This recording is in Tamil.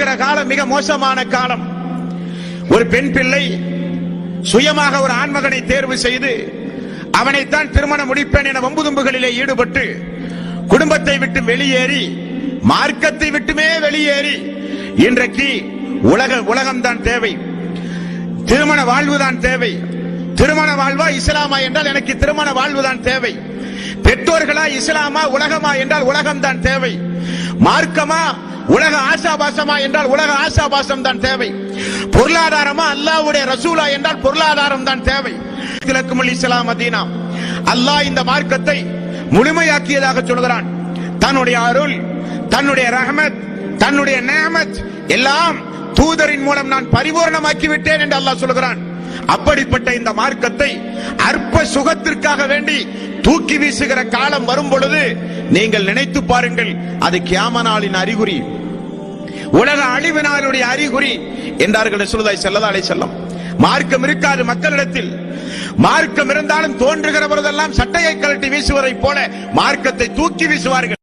காலம் மிக மோசமான காலம். ஒரு பெண் பிள்ளை சுயமாக ஒரு ஆண்மகனை தேர்வு செய்து அவனைத்தான் திருமணம் முடிப்பேன் என வம்புதும்புகளிலே ஈடுபட்டு குடும்பத்தை விட்டு வெளியேறி மார்க்கத்தை விட்டுமே வெளியேறி இன்றைக்கு உலகம்தான் தேவை, திருமண வாழ்வுதான் தேவை. திருமண வாழ்வா இஸ்லாமா என்றால் எனக்கு திருமண வாழ்வுதான் தேவை. பெற்றோர்களா இஸ்லாமா உலகமா என்றால் உலகம்தான் தேவை. மார்க்கமா உலக ஆசாபாசமா என்றால் உலக ஆசாபாசம் தான் தேவை. பொருளாதாரமா அல்லாஹ்வுடைய ரசூலா என்றால் பொருளாதாரம் தான் தேவை. இஸ்லாம் மதீனா அல்லாஹ் இந்த மார்க்கத்தை முழுமையாக்கியதாக சொல்கிறான். தன்னுடைய அருள், தன்னுடைய ரஹ்மத், தன்னுடைய நிஅமத் எல்லாம் தூதரின் மூலம் நான் பரிபூர்ணமாக்கி விட்டேன் என்று அல்லாஹ் சொல்கிறான். அப்படிப்பட்ட இந்த மார்க்கத்தை அற்ப சுகத்திற்காக வேண்டி தூக்கி வீசுகிற காலம் வரும் பொழுது நீங்கள் நினைத்து பாருங்கள், அது கியாமத் நாளின் அறிகுறி, உலக அழிவு நாளுடைய அறிகுறி என்றார்கள் ரசூலுல்லாஹி ஸல்லல்லாஹு அலைஹி வஸல்லம். மார்க்கம் இருக்காது மக்களிடத்தில். மார்க்கம் இருந்தாலும் தோன்றுகிற பொழுதெல்லாம் சட்டையை கழட்டி வீசுவதை போல மார்க்கத்தை தூக்கி வீசுவார்கள்.